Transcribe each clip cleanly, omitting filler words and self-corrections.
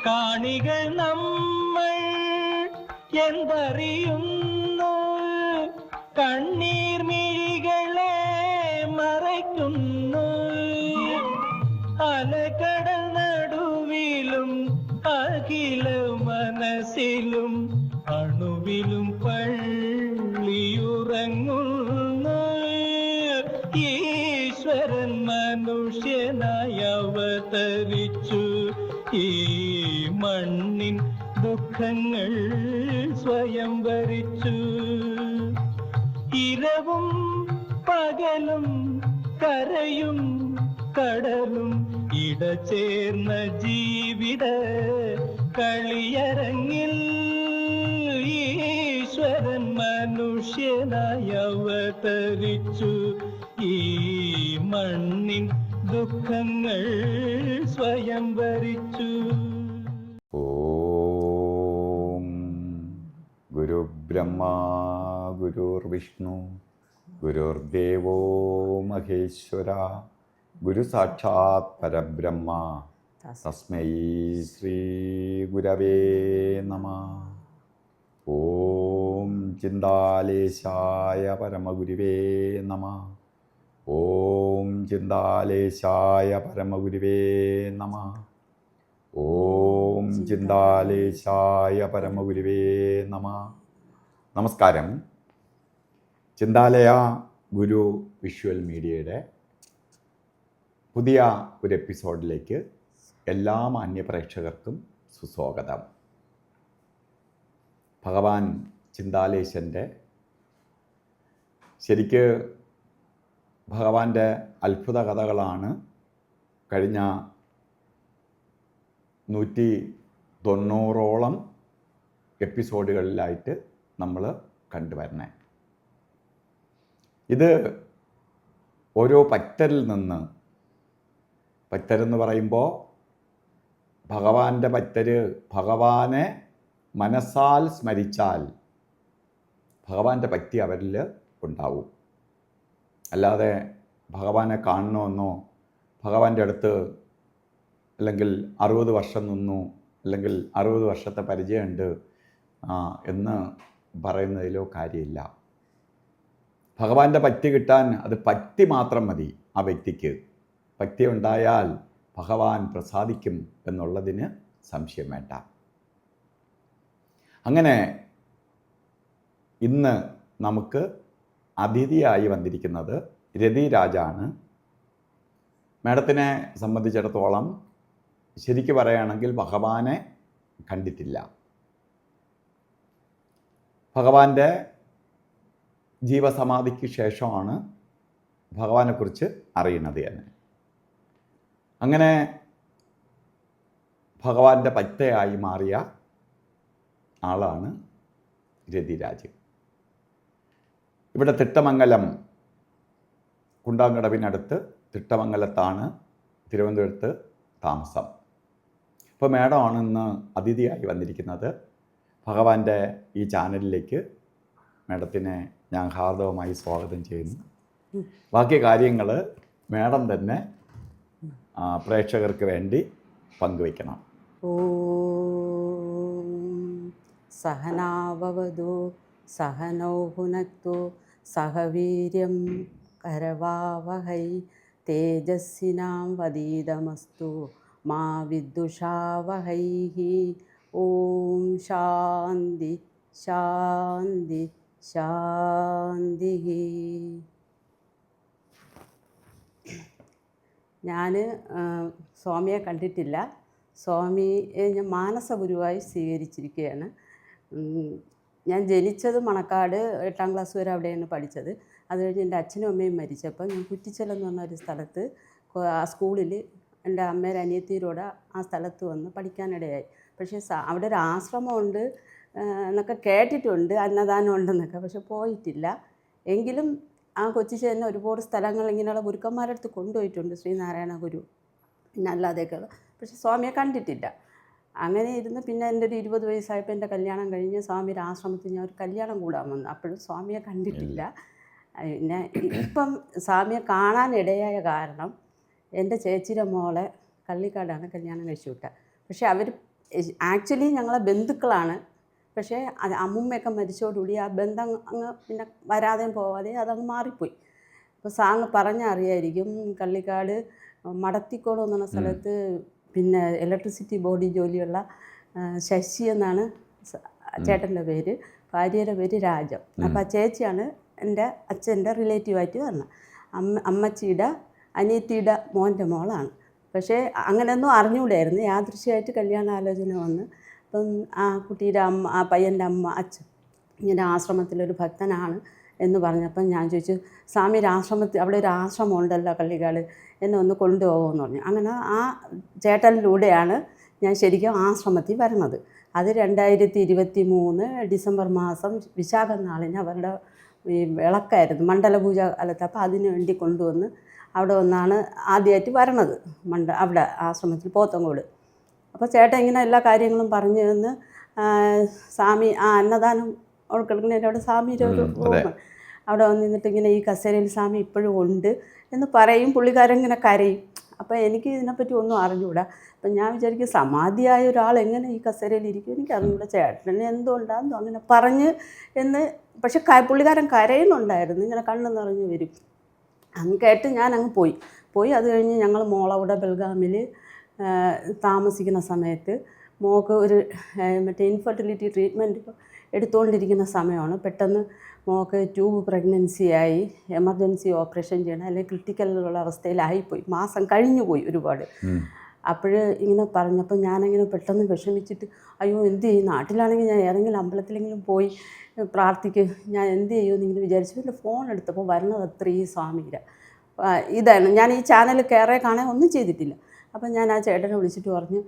കാണികൾ നമ്മൾ എന്തറിയുന്നു, കണ്ണീർ മിഴികളെ മറയ്ക്കുന്നു. അലകടൽ നടുവിലും അഖില മനസ്സിലും അണുവിലും പള്ളിയുറങ്ങുന്നു. ഈശ്വരൻ മനുഷ്യനായി അവതരിച്ചു, ഈ മണ്ണിൻ ദുഃഖങ്ങൾ സ്വയം ഭരിച്ചു. ഇരവും പകലും കരയും കടലും ഇടചേർന്ന ജീവിത കളിയരങ്ങിൽ ഈശ്വരൻ മനുഷ്യനായി അവതരിച്ചു, ഈ മണ്ണിൻ ദുഃഖങ്ങൾ സ്വയം ഭരിച്ചു. ഓം ഗുരുബ്രഹ്മ ഗുരുർവിഷ്ണു ഗുരുർദേവോ മഹേശ്വര ഗുരു സാക്ഷാത് പരബ്രഹ്മ തസ്മൈ ശ്രീ ഗുരവേ നമഃ. ഓം ചിന്താലേശായ പരമഗുരുവേ നമഃ. ഓം ചിന്താലേശായ പരമഗുരുവേ നമഃ. ഓം ചിന്താലേശായ പരമഗുരുവേ നമഃ. നമസ്കാരം. ചിന്താലയ ഗുരു വിഷ്വൽ മീഡിയയുടെ പുതിയ ഒരു എപ്പിസോഡിലേക്ക് എല്ലാ മാന്യപ്രേക്ഷകർക്കും സുസ്വാഗതം. ഭഗവാൻ ചിന്താലേശൻ്റെ ശരിക്ക് ഭഗവാന്റെ അത്ഭുത കഥകളാണ് കഴിഞ്ഞ 190ഓളം എപ്പിസോഡുകളിലായിട്ട് നമ്മൾ കണ്ടുവരണേ. ഇത് ഓരോ പറ്റരിൽ നിന്ന്, പറ്റരെന്ന് പറയുമ്പോൾ ഭഗവാന്റെ പറ്റര്, ഭഗവാനെ മനസ്സാൽ സ്മരിച്ചാൽ ഭഗവാന്റെ പറ്റി അവരിൽ ഉണ്ടാവും. അല്ലാതെ ഭഗവാനെ കാണണമെന്നോ ഭഗവാന്റെ അടുത്ത് അല്ലെങ്കിൽ 60 വർഷം നിന്നു അല്ലെങ്കിൽ 60 വർഷത്തെ പരിചയമുണ്ട് എന്ന് പറയുന്നതിലോ കാര്യമില്ല. ഭഗവാന്റെ പറ്റി കിട്ടാൻ അത് പറ്റി മാത്രം മതി. ആ വ്യക്തിക്ക് പറ്റി ഉണ്ടായാൽ ഭഗവാൻ പ്രസാദിക്കും എന്നുള്ളതിന് സംശയം വേണ്ട. അങ്ങനെ ഇന്ന് നമുക്ക് അതിഥിയായി വന്നിരിക്കുന്നത് രതിരാജാണ്. മാഡത്തിനെ സംബന്ധിച്ചിടത്തോളം ശരിക്ക് പറയുകയാണെങ്കിൽ ഭഗവാനെ കണ്ടിട്ടില്ല. ഭഗവാന്റെ ജീവസമാധിക്ക് ശേഷമാണ് ഭഗവാനെക്കുറിച്ച് അറിയുന്നത് തന്നെ. അങ്ങനെ ഭഗവാന്റെ പറ്റയായി മാറിയ ആളാണ് രതിരാജ്. ഇവിടെ തിട്ടമംഗലം, കുണ്ടാങ്കടവിനടുത്ത് തിട്ടമംഗലത്താണ് തിരുവനന്തപുരത്ത് താമസം. ഇപ്പോൾ മാഡമാണ് ഇന്ന് അതിഥിയായി വന്നിരിക്കുന്നത്. ഭഗവാന്റെ ഈ ചാനലിലേക്ക് മാഡത്തിനെ ഞാൻ ഹാർദവമായി സ്വാഗതം ചെയ്യുന്നു. ബാക്കി കാര്യങ്ങൾ മാഡം തന്നെ പ്രേക്ഷകർക്ക് വേണ്ടി പങ്കുവയ്ക്കണം. ഓം സഹനാവവതു സഹനൗ ഭുനക്തു സഹ വീര്യം കരവാവഹൈ തേജസ്വിനാം വദീതമസ്തു മാ വിദ്വിഷാവഹൈ. ഓം ശാന്തി ശാന്തി ശാന്തി. ഞാൻ സ്വാമിയെ കണ്ടിട്ടില്ല. സ്വാമിയെ ഞാൻ മാനസ ഗുരുവായി സ്വീകരിച്ചിരിക്കുകയാണ്. ഞാൻ ജനിച്ചത് മണക്കാട്, 8ാം ക്ലാസ് വരെ അവിടെയാണ് പഠിച്ചത്. അത് കഴിഞ്ഞ് എൻ്റെ അച്ഛനും അമ്മയും മരിച്ചപ്പോൾ ഞാൻ കുറ്റിച്ചലെന്ന് പറഞ്ഞൊരു സ്ഥലത്ത് ആ സ്കൂളിൽ എൻ്റെ അമ്മയുടെ അനിയത്തിയിലൂടെ ആ സ്ഥലത്ത് വന്ന് പഠിക്കാനിടയായി. പക്ഷേ അവിടെ ഒരു ആശ്രമമുണ്ട് എന്നൊക്കെ കേട്ടിട്ടുണ്ട്, അന്നദാനം ഉണ്ടെന്നൊക്കെ, പക്ഷെ പോയിട്ടില്ല. എങ്കിലും ആ കൊച്ചിച്ച് തന്നെ ഒരുപാട് സ്ഥലങ്ങൾ ഇങ്ങനെയുള്ള ഗുരുക്കന്മാരുടെ അടുത്ത് കൊണ്ടുപോയിട്ടുണ്ട്, ശ്രീനാരായണ ഗുരു പിന്നെ അല്ലാതെയൊക്കെയുള്ള. പക്ഷെ സ്വാമിയെ കണ്ടിട്ടില്ല. അങ്ങനെ ഇരുന്ന് പിന്നെ എൻ്റെ ഒരു 20 വയസ്സായപ്പോൾ എൻ്റെ കല്യാണം കഴിഞ്ഞ് സ്വാമിയുടെ ആശ്രമത്തിൽ ഞാൻ ഒരു കല്യാണം കൂടാൻ വന്നു. അപ്പോഴും സ്വാമിയെ കണ്ടിട്ടില്ല. പിന്നെ ഇപ്പം സ്വാമിയെ കാണാനിടയായ കാരണം എൻ്റെ ചേച്ചിയുടെ മോളെ കള്ളിക്കാടാണ് കല്യാണം കഴിച്ചു വിട്ടത്. പക്ഷെ അവർ ആക്ച്വലി ഞങ്ങളെ ബന്ധുക്കളാണ്. പക്ഷേ അമ്മുമ്മയൊക്കെ മരിച്ചോടുകൂടി ആ ബന്ധം അങ്ങ് പിന്നെ വരാതെയും പോവാതെയും അതങ്ങ് മാറിപ്പോയി. അപ്പോൾ സാറിന് പറഞ്ഞാൽ അറിയായിരിക്കും, കള്ളിക്കാട് മടത്തിക്കോട് എന്ന് പറഞ്ഞ സ്ഥലത്ത് പിന്നെ ഇലക്ട്രിസിറ്റി ബോർഡിൽ ജോലിയുള്ള ശശി എന്നാണ് ചേട്ടൻ്റെ പേര്, ഭാര്യയുടെ പേര് രാജം. അപ്പോൾ ആ ചേച്ചിയാണ് എൻ്റെ അച്ഛൻ്റെ റിലേറ്റീവായിട്ട് വന്നത്. അമ്മച്ചിയുടെ അനിയത്തിയുടെ മോൻ്റെ മോളാണ്. പക്ഷേ അങ്ങനെയൊന്നും അറിഞ്ഞുകൂടായിരുന്നു. യാദൃശ്യമായിട്ട് കല്യാണാലോചന വന്ന് അപ്പം ആ കുട്ടിയുടെ അമ്മ, ആ പയ്യൻ്റെ അമ്മ, അച്ഛൻ ഇങ്ങനെ ആശ്രമത്തിലൊരു ഭക്തനാണ് എന്ന് പറഞ്ഞപ്പം ഞാൻ ചോദിച്ചു, സ്വാമി ആശ്രമത്തിൽ അവിടെ ഒരു ആശ്രമം ഉണ്ടല്ലോ കള്ളിക്കാട്, എന്നെ ഒന്ന് കൊണ്ടുപോകുമെന്ന് പറഞ്ഞു. അങ്ങനെ ആ ചേട്ടനിലൂടെയാണ് ഞാൻ ശരിക്കും ആശ്രമത്തിൽ വരുന്നത്. അത് 2023 ഡിസംബർ മാസം വിശാഖ നാളിന് അവരുടെ ഈ വിളക്കായിരുന്നു, മണ്ഡലപൂജ കാലത്ത്. അപ്പോൾ അതിനു വേണ്ടി കൊണ്ടുവന്ന് അവിടെ വന്നാണ് ആദ്യമായിട്ട് വരണത്, അവിടെ ആശ്രമത്തിൽ പോത്തങ്കോട്. അപ്പോൾ ചേട്ടൻ ഇങ്ങനെ എല്ലാ കാര്യങ്ങളും പറഞ്ഞു തന്ന് സ്വാമി അന്നദാനം കൊടുക്കുന്നതിൻ്റെ അവിടെ സ്വാമിയുടെ ഒരു റൂം, അവിടെ വന്ന് നിന്നിട്ട് ഇങ്ങനെ ഈ കസേരയിൽ സ്വാമി ഇപ്പോഴും ഉണ്ട് എന്ന് പറയും. പുള്ളിക്കാരൻ ഇങ്ങനെ കരയും. അപ്പോൾ എനിക്ക് ഇതിനെപ്പറ്റി ഒന്നും അറിഞ്ഞുകൂടാ. അപ്പം ഞാൻ വിചാരിക്കും സമാധിയായ ഒരാൾ എങ്ങനെ ഈ കസേരയിൽ ഇരിക്കും, എനിക്ക് അറിഞ്ഞൂടെ. ചേട്ടന് എന്തുകൊണ്ടാണെന്നോ അങ്ങനെ പറഞ്ഞ് എന്ന്. പക്ഷെ പുള്ളിക്കാരൻ കരയുന്നുണ്ടായിരുന്നു, ഇങ്ങനെ കണ്ണ് നിറഞ്ഞു വരും. അങ്ങ് കേട്ട് ഞാൻ അങ്ങ് പോയി. അത് കഴിഞ്ഞ് ഞങ്ങൾ മോളവിടെ ബെൽഗാമിൽ താമസിക്കുന്ന സമയത്ത് മോൾക്ക് ഒരു മറ്റേ ഇൻഫെർട്ടിലിറ്റി ട്രീറ്റ്മെൻറ്റ് എടുത്തുകൊണ്ടിരിക്കുന്ന സമയമാണ്. പെട്ടെന്ന് മോൾക്ക് ട്യൂബ് പ്രഗ്നൻസിയായി, എമർജൻസി ഓപ്പറേഷൻ ചെയ്യണം, അല്ലെങ്കിൽ ക്രിട്ടിക്കലുള്ള അവസ്ഥയിലായിപ്പോയി. മാസം കഴിഞ്ഞു പോയി ഒരുപാട്. അപ്പോൾ ഇങ്ങനെ പറഞ്ഞപ്പോൾ ഞാനങ്ങനെ പെട്ടെന്ന് വിഷമിച്ചിട്ട്, അയ്യോ എന്ത് ചെയ്യും, നാട്ടിലാണെങ്കിൽ ഞാൻ ഏതെങ്കിലും അമ്പലത്തിലെങ്കിലും പോയി പ്രാർത്ഥിക്കും, ഞാൻ എന്ത് ചെയ്യുമെന്ന് ഇങ്ങനെ വിചാരിച്ചു. പിന്നെ ഫോൺ എടുത്തപ്പോൾ വരുന്നത് അത്രയും സ്വാമിയുടെ ഇതാണ്. ഞാൻ ഈ ചാനൽ കയറേ കാണാൻ ഒന്നും ചെയ്തിട്ടില്ല. അപ്പം ഞാൻ ആ ചേട്ടനെ വിളിച്ചിട്ട് പറഞ്ഞു,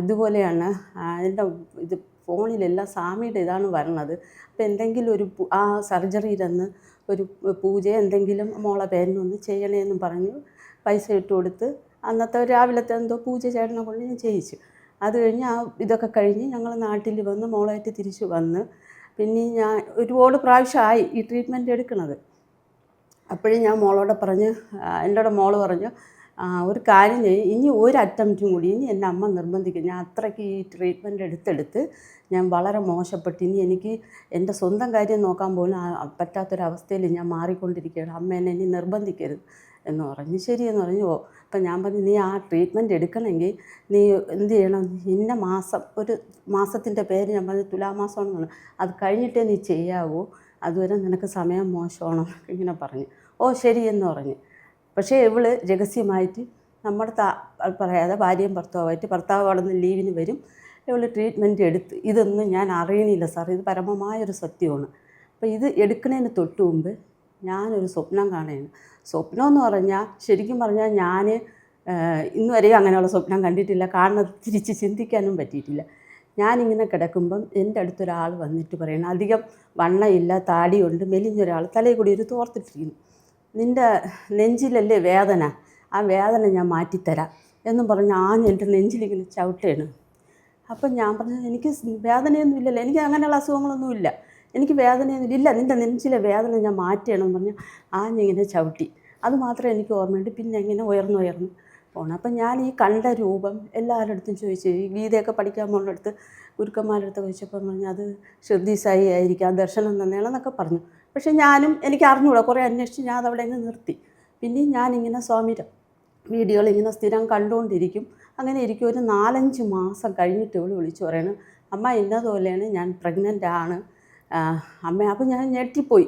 ഇതുപോലെയാണ് എൻ്റെ ഇത് ഫോണിലെല്ലാം സ്വാമിയുടെ ഇതാണ് വരണത്. അപ്പോൾ എന്തെങ്കിലും ഒരു ആ സർജറിയിലെന്ന് ഒരു പൂജ എന്തെങ്കിലും മോളെ പേരിനൊന്ന് ചെയ്യണേന്നും പറഞ്ഞു പൈസ ഇട്ട് കൊടുത്ത് അന്നത്തെ രാവിലത്തെ എന്തോ പൂജ ചേട്ടനെ കൊണ്ട് ഞാൻ ചെയ്യിച്ചു. അത് കഴിഞ്ഞ് ഇതൊക്കെ കഴിഞ്ഞ് ഞങ്ങൾ നാട്ടിൽ വന്ന് മോളായിട്ട് തിരിച്ചു വന്ന് പിന്നെ ഞാൻ ഒരുപാട് പ്രാവശ്യമായി ഈ ട്രീറ്റ്മെൻറ്റ് എടുക്കുന്നത്. അപ്പോഴും ഞാൻ മോളോട് പറഞ്ഞ്, എന്നോട് മോള് പറഞ്ഞു, ഒരു കാര്യം ചെയ്യും, ഇനി ഒരു അറ്റംപ്റ്റും കൂടി, ഇനി എൻ്റെ അമ്മ നിർബന്ധിക്കും. ഞാൻ അത്രയ്ക്ക് ഈ ട്രീറ്റ്മെൻറ്റ് എടുത്തെടുത്ത് ഞാൻ വളരെ മോശപ്പെട്ടു. ഇനി എനിക്ക് എൻ്റെ സ്വന്തം കാര്യം നോക്കാൻ പോലും പറ്റാത്തൊരവസ്ഥയിൽ ഞാൻ മാറിക്കൊണ്ടിരിക്കുകയാണ്. അമ്മ എന്നെ ഇനി നിർബന്ധിക്കരുത് എന്ന് പറഞ്ഞു. ശരിയെന്ന് പറഞ്ഞു. അപ്പം ഞാൻ പറഞ്ഞു, നീ ആ ട്രീറ്റ്മെൻറ്റ് എടുക്കണമെങ്കിൽ നീ എന്ത് ചെയ്യണം, ഇന്ന മാസം, ഒരു മാസത്തിൻ്റെ പേര് ഞാൻ പറഞ്ഞു തുലാമാസമാണെന്ന് പറഞ്ഞു, അത് കഴിഞ്ഞിട്ടേ നീ ചെയ്യാവൂ, അതുവരെ നിനക്ക് സമയം മോശമാണോ ഇങ്ങനെ പറഞ്ഞു. ഓ ശരി എന്ന് പറഞ്ഞു. പക്ഷേ ഇവള് രഹസ്യമായിട്ട് നമ്മുടെ പറയാതെ ഭാര്യയും ഭർത്താവുമായിട്ട്, ഭർത്താവ് അവിടെ നിന്ന് ലീവിന് വരും, ഇവള് ട്രീറ്റ്മെൻറ്റ് എടുത്ത്. ഇതൊന്നും ഞാൻ അറിയണില്ല സാർ, ഇത് പരമമായൊരു സത്യമാണ്. അപ്പോൾ ഇത് എടുക്കുന്നതിന് തൊട്ട് മുമ്പ് ഞാനൊരു സ്വപ്നം കാണുകയാണ്. സ്വപ്നം എന്ന് പറഞ്ഞാൽ ശരിക്കും പറഞ്ഞാൽ ഞാൻ ഇന്നുവരെയും അങ്ങനെയുള്ള സ്വപ്നം കണ്ടിട്ടില്ല, കാണുന്നത് തിരിച്ച് ചിന്തിക്കാനും പറ്റിയിട്ടില്ല. ഞാനിങ്ങനെ കിടക്കുമ്പം എൻ്റെ അടുത്തൊരാൾ വന്നിട്ട് പറയണം, അധികം വണ്ണയില്ല, താടിയുണ്ട്, മെലിഞ്ഞൊരാൾ, തലയിൽ കൂടി ഒരു തോർത്തിട്ടിരിക്കുന്നു, നിൻ്റെ നെഞ്ചിലല്ലേ വേദന, ആ വേദന ഞാൻ മാറ്റിത്തരാം എന്നും പറഞ്ഞ് എൻ്റെ നെഞ്ചിലിങ്ങനെ ചവിട്ടേണ്. അപ്പം ഞാൻ പറഞ്ഞു, എനിക്ക് വേദനയൊന്നും ഇല്ലല്ലോ, എനിക്ക് അങ്ങനെയുള്ള അസുഖങ്ങളൊന്നുമില്ല, എനിക്ക് വേദനയൊന്നും ഇല്ല, നിൻ്റെ നെഞ്ചിലെ വേദന ഞാൻ മാറ്റണമെന്ന് പറഞ്ഞ് ഇങ്ങനെ ചവിട്ടി. അതുമാത്രമേ എനിക്ക് ഓർമ്മയുണ്ട്. പിന്നെ ഇങ്ങനെ ഉയർന്നു പോകണം. അപ്പം ഞാൻ ഈ കണ്ട രൂപം എല്ലാവരുടെ അടുത്തും ചോദിച്ചു, ഈ ഗീതയൊക്കെ പഠിക്കാൻ പോകുന്ന അടുത്ത് ഗുരുക്കന്മാരുടെ അടുത്ത് ചോദിച്ചപ്പം പറഞ്ഞു, അത് ഷിർദി സായി ആയിരിക്കാം, ദർശനം തന്നെയാണെന്നൊക്കെ പറഞ്ഞു. പക്ഷേ എനിക്ക് അറിഞ്ഞൂടാ, കുറേ അന്വേഷിച്ച് ഞാൻ അതവിടെ അങ്ങ് നിർത്തി. പിന്നെയും ഞാനിങ്ങനെ സ്വാമിയുടെ വീഡിയോകളിങ്ങനെ സ്ഥിരം കണ്ടുകൊണ്ടിരിക്കും. അങ്ങനെ ഇരിക്കും. ഒരു 4-5 മാസം കഴിഞ്ഞിട്ട് ഇവൾ വിളിച്ചു പറയണം, അമ്മ ഇന്നതുപോലെയാണ്, ഞാൻ പ്രഗ്നൻ്റ് ആണ് അമ്മ. അപ്പം ഞാൻ ഞെട്ടിപ്പോയി.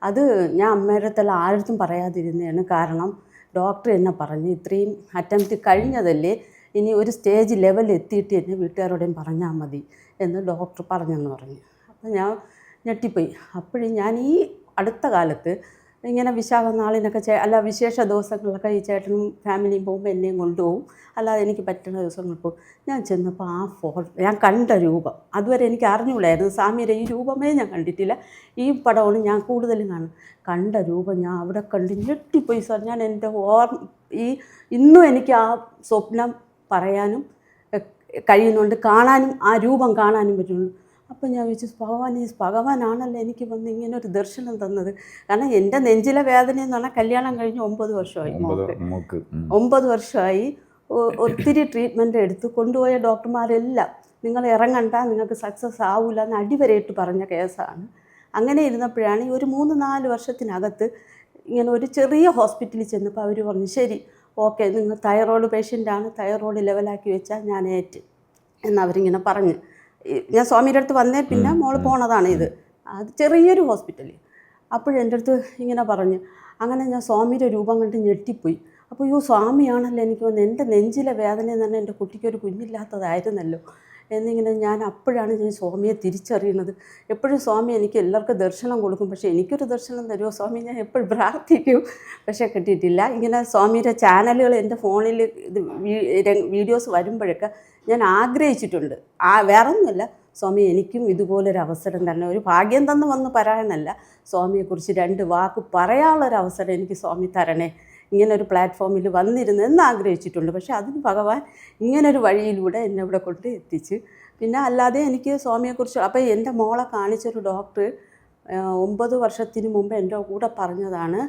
അത് ഞാൻ അമ്മയുടെ അടുത്തുള്ള ആരുടെ പറയാതിരുന്നതാണ്. കാരണം ഡോക്ടർ എന്നെ പറഞ്ഞു, ഇത്രയും അറ്റംപ്റ്റ് കഴിഞ്ഞതല്ലേ, ഇനി ഒരു സ്റ്റേജ് ലെവൽ എത്തിയിട്ട് എന്നെ വീട്ടുകാരോടെയും പറഞ്ഞാൽ മതി എന്ന് ഡോക്ടർ പറഞ്ഞെന്ന് പറഞ്ഞു. അപ്പം ഞാൻ ഞെട്ടിപ്പോയി. അപ്പോഴും ഞാൻ ഈ അടുത്ത കാലത്ത് ഇങ്ങനെ വിശാഖ നാളിനൊക്കെ വിശേഷ ദിവസങ്ങളിലൊക്കെ ഈ ചേട്ടനും ഫാമിലിയും പോകുമ്പോൾ എന്നെയും കൊണ്ടുപോകും, അല്ലാതെ എനിക്ക് പറ്റുന്ന ദിവസങ്ങൾ പോകും. ഞാൻ ചെന്നപ്പോൾ ആ ഫോട്ടോ ഞാൻ കണ്ട രൂപം അതുവരെ എനിക്ക് അറിഞ്ഞുകൂടായിരുന്നു. സ്വാമിയുടെ ഈ രൂപമേ ഞാൻ കണ്ടിട്ടില്ല. ഈ പടമാണ് ഞാൻ കൂടുതലും കണ്ട രൂപം. ഞാൻ അവിടെ കണ്ട് ഞെട്ടിപ്പോയി സാർ. ഞാൻ എൻ്റെ ഇന്നും എനിക്ക് ആ സ്വപ്നം പറയാനും കഴിയുന്നുണ്ട്, കാണാനും ആ രൂപം കാണാനും പറ്റുന്നുണ്ട്. അപ്പം ഞാൻ വിചാരിച്ചു, ഭഗവാനാണല്ലോ എനിക്ക് വന്ന് ഇങ്ങനെ ഒരു ദർശനം തന്നത്. കാരണം എൻ്റെ നെഞ്ചിലെ വേദന എന്ന് പറഞ്ഞാൽ കല്യാണം കഴിഞ്ഞ് 9 വർഷമായി, 9 വർഷമായി. ഒത്തിരി ട്രീറ്റ്മെൻറ്റ് എടുത്ത് കൊണ്ടുപോയ ഡോക്ടർമാരെല്ലാം നിങ്ങൾ ഇറങ്ങണ്ട, നിങ്ങൾക്ക് സക്സസ് ആവില്ല എന്ന് അടിവരയിട്ട് പറഞ്ഞ കേസാണ്. അങ്ങനെ ഇരുന്നപ്പോഴാണ് ഈ ഒരു 3-4 വർഷത്തിനകത്ത് ഇങ്ങനെ ഒരു ചെറിയ ഹോസ്പിറ്റലിൽ ചെന്നപ്പോൾ അവർ പറഞ്ഞു, ശരി ഓക്കെ, നിങ്ങൾ തൈറോയ്ഡ് പേഷ്യൻ്റാണ്, തൈറോയ്ഡ് ലെവലാക്കി വെച്ചാൽ ഞാൻ ഏറ്റ് എന്നവരിങ്ങനെ പറഞ്ഞ്. ഞാൻ സ്വാമിയുടെ അടുത്ത് വന്നേ പിന്നെ മോള് പോണതാണ് ഇത്, അത് ചെറിയൊരു ഹോസ്പിറ്റലിൽ. അപ്പോഴെൻ്റെ അടുത്ത് ഇങ്ങനെ പറഞ്ഞു. അങ്ങനെ ഞാൻ സ്വാമിയുടെ രൂപം കണ്ട് ഞെട്ടിപ്പോയി. അപ്പോൾ സ്വാമിയാണല്ലോ എനിക്ക് വന്ന്, എൻ്റെ നെഞ്ചിലെ വേദന എന്ന് പറഞ്ഞാൽ എൻ്റെ കുട്ടിക്കൊരു കുഞ്ഞില്ലാത്തതായിരുന്നല്ലോ എന്നിങ്ങനെ ഞാൻ അപ്പോഴാണ് ഞാൻ സ്വാമിയെ തിരിച്ചറിയുന്നത്. എപ്പോഴും സ്വാമി എനിക്ക് എല്ലാവർക്കും ദർശനം കൊടുക്കും, പക്ഷേ എനിക്കൊരു ദർശനം തരുമോ സ്വാമി, ഞാൻ എപ്പോഴും പ്രാർത്ഥിക്കും, പക്ഷേ കിട്ടിയിട്ടില്ല. ഇങ്ങനെ സ്വാമിയുടെ ചാനലുകൾ എൻ്റെ ഫോണിൽ ഇത് വീഡിയോസ് വരുമ്പോഴൊക്കെ ഞാൻ ആഗ്രഹിച്ചിട്ടുണ്ട്. വേറെ ഒന്നുമില്ല, സ്വാമി എനിക്കും ഇതുപോലൊരു അവസരം തന്നെ, ഒരു ഭാഗ്യം തന്നു വന്ന് പറയാനല്ല, സ്വാമിയെക്കുറിച്ച് 2 വാക്ക് പറയാനുള്ളൊരവസരം എനിക്ക് സ്വാമി തരണേ, ഇങ്ങനൊരു പ്ലാറ്റ്ഫോമിൽ വന്നിരുന്നു എന്ന് ആഗ്രഹിച്ചിട്ടുണ്ട്. പക്ഷേ അതിന് ഭഗവാൻ ഇങ്ങനൊരു വഴിയിലൂടെ എന്നെ ഇവിടെ കൊണ്ട് എത്തിച്ച്. പിന്നെ അല്ലാതെ എനിക്ക് സ്വാമിയെക്കുറിച്ച്, അപ്പോൾ എൻ്റെ മോളെ കാണിച്ചൊരു ഡോക്ടർ 9 വർഷത്തിന് മുമ്പ് എൻ്റെ കൂടെ പറഞ്ഞതാണ്,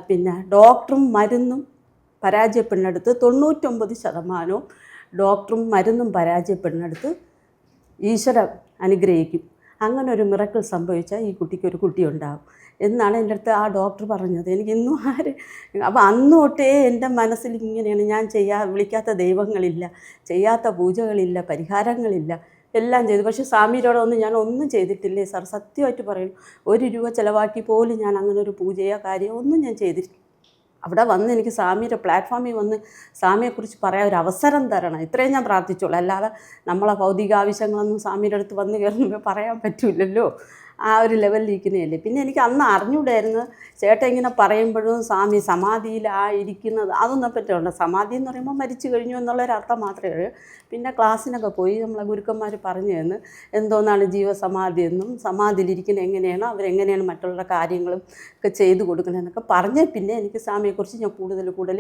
പിന്നെ ഡോക്ടറും മരുന്നും പരാജയപ്പെടുന്നിടത്ത് 99% ഡോക്ടറും മരുന്നും പരാജയപ്പെടുന്നിടത്ത് ഈശ്വരൻ അനുഗ്രഹിക്കും. അങ്ങനെ ഒരു മിറക്കിൾ സംഭവിച്ചാൽ ഈ കുട്ടിക്കൊരു കുട്ടി ഉണ്ടാകും എന്നാണ് എൻ്റെ അടുത്ത് ആ ഡോക്ടർ പറഞ്ഞത്. എനിക്കിന്നും അപ്പോൾ അന്ന് തൊട്ടേ എൻ്റെ മനസ്സിൽ ഇങ്ങനെയാണ്, ഞാൻ വിളിക്കാത്ത ദൈവങ്ങളില്ല, ചെയ്യാത്ത പൂജകളില്ല, പരിഹാരങ്ങളില്ല, എല്ലാം ചെയ്തു. പക്ഷേ സ്വാമിയോടൊന്നും ഞാൻ ഒന്നും ചെയ്തിട്ടില്ലേ സാർ, സത്യമായിട്ട് പറയും, 1 രൂപ ചിലവാക്കി പോലും ഞാൻ അങ്ങനെ ഒരു പൂജയോ കാര്യമോ ഒന്നും ഞാൻ ചെയ്തിട്ടില്ല. അവിടെ വന്ന് എനിക്ക് സ്വാമിയുടെ പ്ലാറ്റ്ഫോമിൽ വന്ന് സ്വാമിയെക്കുറിച്ച് പറയാൻ ഒരു അവസരം തരണം, ഇത്രയും ഞാൻ പ്രാർത്ഥിച്ചോളൂ. അല്ലാതെ നമ്മളെ ഭൗതിക ആവശ്യങ്ങളൊന്നും സ്വാമിയുടെ അടുത്ത് വന്ന് കയറുമ്പോൾ പറയാൻ പറ്റില്ലല്ലോ, ആ ഒരു ലെവലിലിരിക്കുന്നതല്ലേ. പിന്നെ എനിക്ക് അന്ന് അറിഞ്ഞൂടായിരുന്നു, ചേട്ടൻ ഇങ്ങനെ പറയുമ്പോഴും സ്വാമി സമാധിയിലായിരിക്കുന്നത് അതൊന്നും പറ്റുള്ളൂ. സമാധി എന്ന് പറയുമ്പോൾ മരിച്ചു കഴിഞ്ഞു എന്നുള്ളൊരർത്ഥം മാത്രമേ ഉള്ളൂ. പിന്നെ ക്ലാസ്സിനൊക്കെ പോയി നമ്മളെ ഗുരുക്കന്മാർ പറഞ്ഞു തന്ന് എന്തോന്നാണ് ജീവസമാധി എന്നും, സമാധിയിലിരിക്കുന്നത് എങ്ങനെയാണ്, അവരെങ്ങനെയാണ് മറ്റുള്ള കാര്യങ്ങളും ഒക്കെ ചെയ്തു കൊടുക്കണമെന്നൊക്കെ പറഞ്ഞ് പിന്നെ എനിക്ക് സ്വാമിയെക്കുറിച്ച് ഞാൻ കൂടുതൽ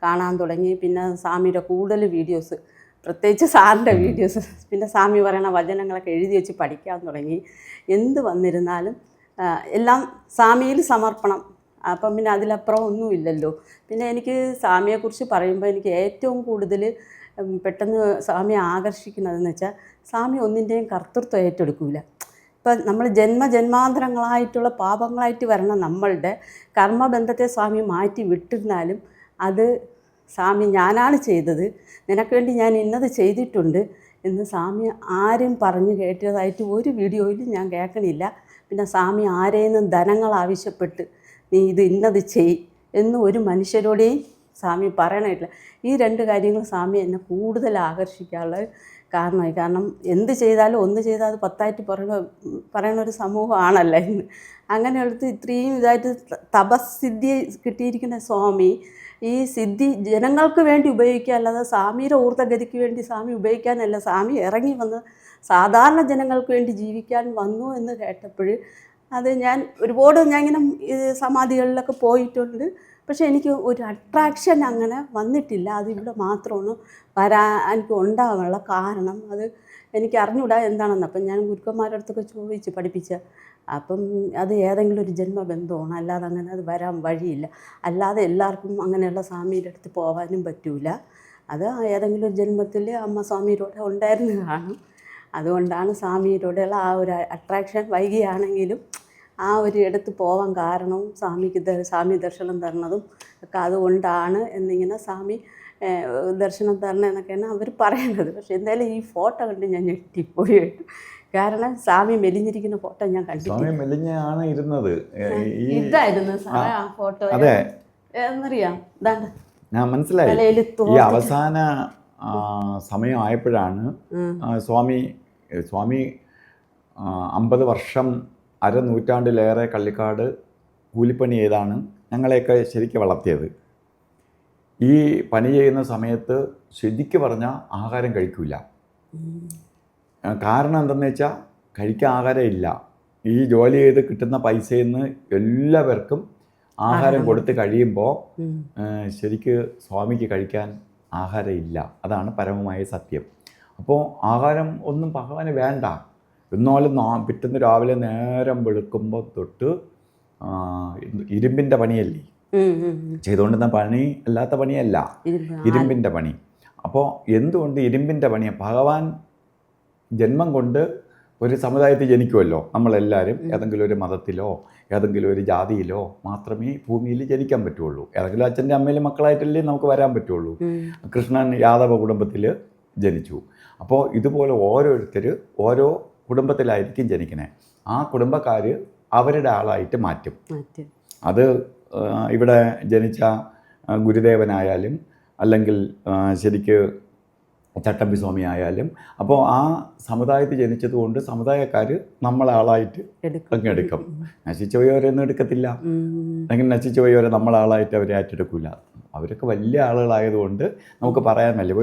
കാണാൻ തുടങ്ങി. പിന്നെ സ്വാമിയുടെ കൂടുതൽ വീഡിയോസ്, പ്രത്യേകിച്ച് സാറിൻ്റെ വീഡിയോസ്, പിന്നെ സ്വാമി പറയുന്ന വചനങ്ങളൊക്കെ എഴുതി വെച്ച് പഠിക്കാൻ തുടങ്ങി. എന്ത് വന്നിരുന്നാലും എല്ലാം സ്വാമിയിൽ സമർപ്പണം. അപ്പം പിന്നെ അതിലപ്പുറം ഒന്നുമില്ലല്ലോ. പിന്നെ എനിക്ക് സ്വാമിയെക്കുറിച്ച് പറയുമ്പോൾ എനിക്ക് ഏറ്റവും കൂടുതൽ പെട്ടെന്ന് സ്വാമിയെ ആകർഷിക്കുന്നതെന്ന് വെച്ചാൽ, സ്വാമി ഒന്നിൻ്റെയും കർത്തൃത്വം ഏറ്റെടുക്കില്ല. ഇപ്പം നമ്മൾ ജന്മജന്മാന്തരങ്ങളായിട്ടുള്ള പാപങ്ങളായിട്ട് വരണം നമ്മളുടെ കർമ്മബന്ധത്തെ സ്വാമി മാറ്റി വിട്ടിരുന്നാലും അത് സ്വാമി ഞാനാണ് ചെയ്തത്, നിനക്ക് വേണ്ടി ഞാൻ ഇന്നത് ചെയ്തിട്ടുണ്ട് എന്ന് സ്വാമി ആരും പറഞ്ഞു കേട്ടതായിട്ട് ഒരു വീഡിയോയിലും ഞാൻ കേൾക്കണില്ല. പിന്നെ സ്വാമി ആരെയും ധനങ്ങൾ ആവശ്യപ്പെട്ട് നീ ഇത് ഇന്നത് ചെയ് എന്ന് ഒരു മനുഷ്യരോടെയും സ്വാമി പറയണില്ല. ഈ 2 കാര്യങ്ങൾ സ്വാമി എന്നെ കൂടുതൽ ആകർഷിക്കാനുള്ള കാരണമായി. കാരണം എന്ത് ചെയ്താലും ഒന്ന് ചെയ്താൽ അത് 10ആയിട്ട് പറയണ ഒരു സമൂഹമാണല്ലോ ഇന്ന്. അങ്ങനെയുള്ളത് ഇത്രയും ഇതായിട്ട് തപസ്സിദ്ധി കിട്ടിയിരിക്കുന്ന സ്വാമി ഈ സിദ്ധി ജനങ്ങൾക്ക് വേണ്ടി ഉപയോഗിക്കുക, അല്ലാതെ സ്വാമിയുടെ ഊർദ്ധഗതിക്ക് വേണ്ടി സ്വാമി ഉപയോഗിക്കാനല്ല, സ്വാമി ഇറങ്ങി വന്ന് സാധാരണ ജനങ്ങൾക്ക് വേണ്ടി ജീവിക്കാൻ വന്നു എന്ന് കേട്ടപ്പോൾ അത് ഞാൻ ഇങ്ങനെ സമാധികളിലൊക്കെ പോയിട്ടുണ്ട്. പക്ഷേ എനിക്ക് ഒരു അട്രാക്ഷൻ അങ്ങനെ വന്നിട്ടില്ല. അതിവിടെ മാത്രമാണ് എനിക്ക് ഉണ്ടാകാനുള്ള കാരണം. അത് എനിക്ക് അറിഞ്ഞൂടാ എന്താണെന്ന്. അപ്പം ഞാൻ ഗുരുക്കന്മാരുടെ അടുത്തൊക്കെ ചോദിച്ച് പഠിപ്പിച്ച, അപ്പം അത് ഏതെങ്കിലും ഒരു ജന്മബന്ധമാണ്, അല്ലാതെ അങ്ങനെ അത് വരാൻ വഴിയില്ല. അല്ലാതെ എല്ലാവർക്കും അങ്ങനെയുള്ള സ്വാമിയുടെ അടുത്ത് പോകാനും പറ്റൂല. അത് ഏതെങ്കിലും ഒരു ജന്മത്തിൽ അമ്മ സ്വാമിയുടെ ഉണ്ടായിരുന്നു കാണും. അതുകൊണ്ടാണ് സ്വാമിയോടുള്ള ആ ഒരു അട്രാക്ഷൻ വൈകിയാണെങ്കിലും ആ ഒരു ഇടത്ത് പോകാൻ കാരണവും സ്വാമി ദർശനം തരണതും ഒക്കെ അതുകൊണ്ടാണ് എന്നിങ്ങനെ സ്വാമി ദർശനം തരണം എന്നൊക്കെയാണ് അവർ പറയണത്. പക്ഷെ എന്തായാലും ഈ ഫോട്ടോ കണ്ട് ഞാൻ ഞെട്ടിപ്പോയി. കാരണം സ്വാമി മെലിഞ്ഞിരിക്കുന്ന ഫോട്ടോ ഞാൻ കണ്ടിട്ടില്ല. മെലിഞ്ഞാണ് ഇരുന്നത്. ഇതായിരുന്നു സാറേ ആ ഫോട്ടോ. എന്നറിയാം, ഞാൻ മനസ്സിലായി. ഈ അവസാന സമയമായപ്പോഴാണ് സ്വാമി 50 വർഷം അരനൂറ്റാണ്ടിലേറെ കള്ളിക്കാട് കൂലിപ്പണി ചെയ്താണ് ഞങ്ങളെയൊക്കെ ശരിക്കും വളർത്തിയത്. ഈ പണി ചെയ്യുന്ന സമയത്ത് ശരിക്ക് പറഞ്ഞാൽ ആഹാരം കഴിക്കില്ല. കാരണം എന്തെന്ന് വെച്ചാൽ കഴിക്കാൻ ആഹാരം ഇല്ല. ഈ ജോലി ചെയ്ത് കിട്ടുന്ന പൈസയിൽ നിന്ന് എല്ലാവർക്കും ആഹാരം കൊടുത്ത് കഴിയുമ്പോൾ ശരിക്ക് സ്വാമിക്ക് കഴിക്കാൻ ആഹാരം ഇല്ല. അതാണ് പരമമായ സത്യം. അപ്പോൾ ആഹാരം ഒന്നും ഭഗവാന് വേണ്ട. എന്നാലും പിറ്റേന്ന് രാവിലെ നേരം വെളുക്കുമ്പോൾ തൊട്ട് ഇരുമ്പിൻ്റെ പണിയല്ലേ ചെയ്തുകൊണ്ടിരുന്ന പണി, അല്ലാത്ത പണിയല്ല, ഇരുമ്പിൻ്റെ പണി. അപ്പോൾ എന്തുകൊണ്ട് ഇരുമ്പിൻ്റെ പണിയാണ്? ഭഗവാൻ ജന്മം കൊണ്ട് ഒരു സമുദായത്തിൽ ജനിക്കുമല്ലോ നമ്മളെല്ലാവരും. ഏതെങ്കിലും ഒരു മതത്തിലോ ഏതെങ്കിലും ഒരു ജാതിയിലോ മാത്രമേ ഭൂമിയിൽ ജനിക്കാൻ പറ്റുള്ളൂ. ഏതെങ്കിലും അച്ഛൻ്റെ അമ്മയിലെ മക്കളായിട്ടല്ലേ നമുക്ക് വരാൻ പറ്റുള്ളൂ. കൃഷ്ണൻ യാദവ കുടുംബത്തിൽ ജനിച്ചു. അപ്പോൾ ഇതുപോലെ ഓരോരുത്തർ ഓരോ കുടുംബത്തിലായിരിക്കും ജനിക്കണേ. ആ കുടുംബക്കാർ അവരുടെ ആളായിട്ട് മാറ്റും. അത് ഇവിടെ ജനിച്ച ഗുരുദേവനായാലും അല്ലെങ്കിൽ ശരിക്ക് ചട്ടമ്പി സ്വാമി ആയാലും, അപ്പോൾ ആ സമുദായത്തിൽ ജനിച്ചതുകൊണ്ട് സമുദായക്കാർ നമ്മളെ ആളായിട്ട് അങ്ങ് എടുക്കും. നശിച്ചു പോയവരൊന്നും എടുക്കത്തില്ല, അല്ലെങ്കിൽ നശിച്ചു പോയവരെ നമ്മളാളായിട്ട് അവരെ ഏറ്റെടുക്കില്ല. അവരൊക്കെ വലിയ ആളുകളായതുകൊണ്ട് നമുക്ക് പറയാനല്ലേ,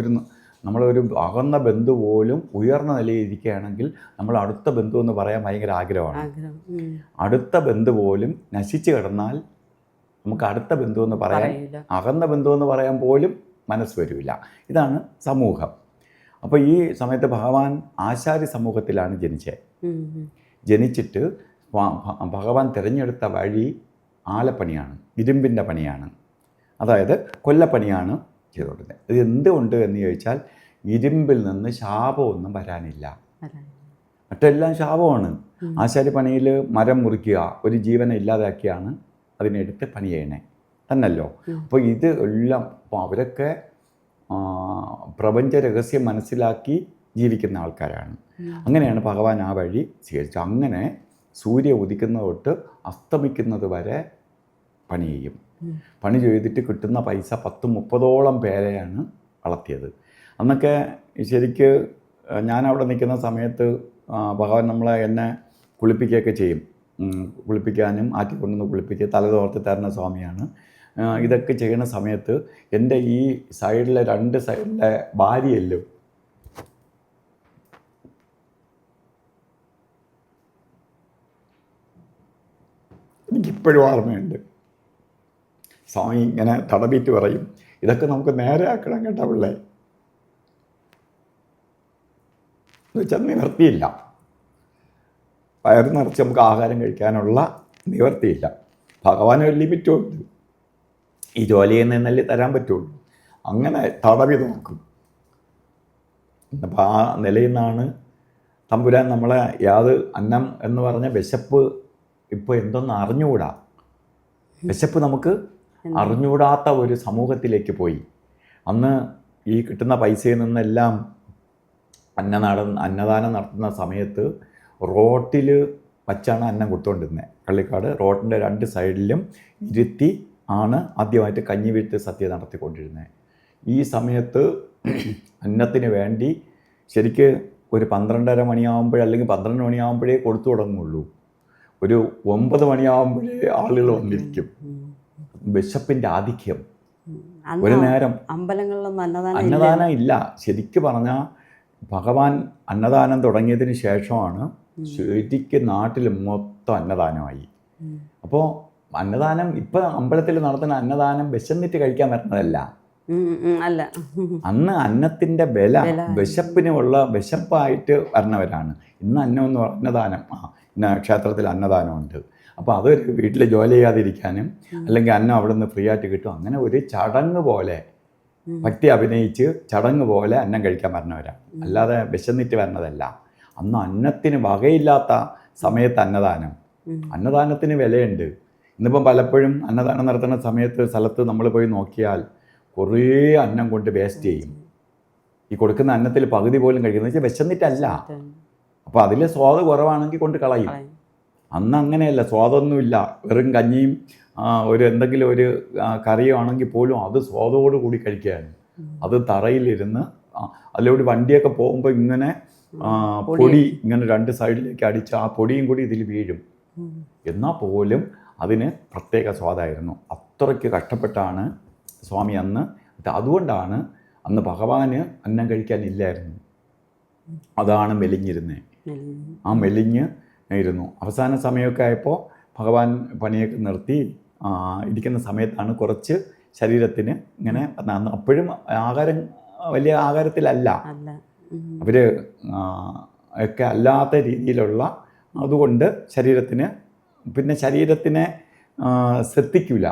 നമ്മളൊരു അകന്ന ബന്ധു പോലും ഉയർന്ന നിലയിൽ ഇരിക്കുകയാണെങ്കിൽ നമ്മൾ അടുത്ത ബന്ധു എന്ന് പറയാൻ ഭയങ്കര ആഗ്രഹമാണ്. അടുത്ത ബന്ധു പോലും നശിച്ചു കിടന്നാൽ നമുക്ക് അടുത്ത ബന്ധു എന്ന് പറയാൻ, അകന്ന ബന്ധു എന്ന് പറയാൻ പോലും മനസ്സ് വരില്ല. ഇതാണ് സമൂഹം. അപ്പോൾ ഈ സമയത്ത് ഭഗവാൻ ആശാരി സമൂഹത്തിലാണ് ജനിച്ചത്. ജനിച്ചിട്ട് ഭഗവാൻ തിരഞ്ഞെടുത്ത വഴി ആലപ്പണിയാണ്, ഇരുമ്പിൻ്റെ പണിയാണ്, അതായത് കൊല്ലപ്പണിയാണ് ചെയ്തുകൊണ്ടിരുന്നത്. ഇത് എന്തുകൊണ്ട് എന്ന് ചോദിച്ചാൽ ഇരുമ്പിൽ നിന്ന് ശാപമൊന്നും വരാനില്ല, മറ്റെല്ലാം ശാപമാണ്. ആശാരി പണിയിൽ മരം മുറിക്കുക, ഒരു ജീവനെ ഇല്ലാതാക്കിയാണ് അതിനെടുത്ത് പണി ചെയ്യണേ തന്നല്ലോ. അപ്പോൾ ഇത് എല്ലാം അവരൊക്കെ പ്രപഞ്ച രഹസ്യം മനസ്സിലാക്കി ജീവിക്കുന്ന ആൾക്കാരാണ്. അങ്ങനെയാണ് ഭഗവാൻ ആ വഴി സ്വീകരിച്ചത്. അങ്ങനെ സൂര്യ ഉദിക്കുന്നത് തൊട്ട് അസ്തമിക്കുന്നത് വരെ പണി ചെയ്യും. പണി ചെയ്തിട്ട് കിട്ടുന്ന പൈസ 10-30ഓളം പേരെയാണ് വളർത്തിയത്. അന്നൊക്കെ ശരിക്ക് ഞാനവിടെ നിൽക്കുന്ന സമയത്ത് ഭഗവാൻ എന്നെ കുളിപ്പിക്കുകയൊക്കെ ചെയ്യും. കുളിപ്പിക്കാനും ആറ്റിക്കൊണ്ടുവന്ന് കുളിപ്പിക്കുക, തലതോർത്ത് തരുന്ന സ്വാമിയാണ്. ഇതൊക്കെ ചെയ്യുന്ന സമയത്ത് എൻ്റെ ഈ സൈഡിലെ 2 സൈഡിലെ ഭാര്യയല്ലോ എനിക്കിപ്പോഴും ഓർമ്മയുണ്ട്. സ്വാമി ഇങ്ങനെ തടവിട്ട് പറയും, ഇതൊക്കെ നമുക്ക് നേരെ ആക്കണം കേട്ടോ പിള്ളേ. എന്നുവെച്ചാൽ നിവർത്തിയില്ല, വയറ് നിറച്ച് നമുക്ക് ആഹാരം കഴിക്കാനുള്ള നിവർത്തിയില്ല. ഭഗവാന് ഒരു ലിമിറ്റുണ്ട്, ഈ ജോലി ചെയ്യുന്നതിനല്ലേ തരാൻ പറ്റുള്ളൂ. അങ്ങനെ തടവി നോക്കും. അപ്പോൾ ആ നിലയിൽ നിന്നാണ് തമ്പുരാൻ നമ്മളെ അന്നം എന്ന് പറഞ്ഞ വിശപ്പ് ഇപ്പോൾ എന്തൊന്നും അറിഞ്ഞുകൂടാ, വിശപ്പ് നമുക്ക് അറിഞ്ഞുകൂടാത്ത ഒരു സമൂഹത്തിലേക്ക് പോയി. അന്ന് ഈ കിട്ടുന്ന പൈസയിൽ നിന്നെല്ലാം അന്നദാനം നടത്തുന്ന സമയത്ത് റോട്ടിൽ വച്ചാണ് അന്നം കൊടുത്തുകൊണ്ടിരുന്നത്. കള്ളിക്കാട് റോഡിൻ്റെ 2 സൈഡിലും ഇരുത്തി ആണ് ആദ്യമായിട്ട് കഞ്ഞി വീട്ട് സദ്യ നടത്തിക്കൊണ്ടിരുന്നത്. ഈ സമയത്ത് അന്നത്തിന് വേണ്ടി ശരിക്ക് ഒരു 12:30 മണിയാകുമ്പോഴേ അല്ലെങ്കിൽ 12 മണിയാകുമ്പോഴേ കൊടുത്തു തുടങ്ങുള്ളൂ. ഒരു 9 മണിയാകുമ്പോഴേ ആളുകൾ വന്നിരിക്കും. വിശപ്പിൻ്റെ ആധിക്യം. ഒരു നേരം അമ്പലങ്ങളിലൊന്നും അന്നദാനം ഇല്ല. ശരിക്ക് പറഞ്ഞാൽ ഭഗവാൻ അന്നദാനം തുടങ്ങിയതിന് ശേഷമാണ് ശരിക്ക് നാട്ടിൽ മൊത്തം അന്നദാനമായി. അപ്പോൾ അന്നദാനം ഇപ്പം അമ്പലത്തിൽ നടത്തുന്ന അന്നദാനം വിശന്നിട്ട് കഴിക്കാൻ വരുന്നതല്ല, അല്ല. അന്ന് അന്നത്തിൻ്റെ വില വിശപ്പിനുള്ള വിശപ്പായിട്ട് വരണവരാണ്. ഇന്ന് അന്നം എന്ന് പറഞ്ഞ അന്നദാനം, ഇന്ന ക്ഷേത്രത്തിൽ അന്നദാനമുണ്ട്, അപ്പോൾ അതൊരു വീട്ടിൽ ജോലി ചെയ്യാതിരിക്കാനും അല്ലെങ്കിൽ അന്നം അവിടെ നിന്ന് ഫ്രീ ആയിട്ട് കിട്ടും, അങ്ങനെ ഒരു ചടങ്ങ് പോലെ ഭക്തി അഭിനയിച്ച് ചടങ്ങ് പോലെ അന്നം കഴിക്കാൻ വരണവരാണ്, അല്ലാതെ വിശന്നിട്ട് വരണതല്ല. അന്ന് അന്നത്തിന് വകയില്ലാത്ത സമയത്ത് അന്നദാനത്തിന് വിലയുണ്ട്. ഇന്നിപ്പം പലപ്പോഴും അന്നദാനം നടത്തുന്ന സ്ഥലത്ത് നമ്മൾ പോയി നോക്കിയാൽ കുറേ അന്നം കൊണ്ട് വേസ്റ്റ് ചെയ്യും. ഈ കൊടുക്കുന്ന അന്നത്തിൽ പകുതി പോലും കഴിക്കുന്നത് വെച്ചാൽ വിശന്നിട്ടല്ല. അപ്പോൾ അതിൽ സ്വാദ് കുറവാണെങ്കിൽ കൊണ്ട് കളയും. അന്ന് അങ്ങനെയല്ല, സ്വാദൊന്നുമില്ല, വെറും കഞ്ഞിയും എന്തെങ്കിലും ഒരു കറിയോ ആണെങ്കിൽ പോലും അത് സ്വാദോട് കൂടി കഴിക്കുകയാണ്. അത് തറയിലിരുന്ന് അതിലൂടെ വണ്ടിയൊക്കെ പോകുമ്പോൾ ഇങ്ങനെ പൊടി ഇങ്ങനെ 2 സൈഡിലേക്ക് അടിച്ച് ആ പൊടിയും കൂടി ഇതിൽ വീഴും. എന്നാൽ പോലും അതിന് പ്രത്യേക സ്വാദായിരുന്നു. അത്രയ്ക്ക് കഷ്ടപ്പെട്ടാണ് സ്വാമി അന്ന്. അതുകൊണ്ടാണ് അന്ന് ഭഗവാന് അന്നം കഴിക്കാനില്ലായിരുന്നു. അതാണ് മെലിഞ്ഞിരുന്നത്. ആ മെലിഞ്ഞ് ഇരുന്നു. അവസാന സമയമൊക്കെ ആയപ്പോൾ ഭഗവാൻ പണിയൊക്കെ നിർത്തി ഇരിക്കുന്ന സമയത്താണ് കുറച്ച് ശരീരത്തിന് ഇങ്ങനെ അപ്പോഴും ആഹാരം വലിയ ആഹാരത്തിലല്ല, അവർ ഒക്കെ അല്ലാത്ത രീതിയിലുള്ള, അതുകൊണ്ട് ശരീരത്തിനെ ശ്രദ്ധിക്കില്ല.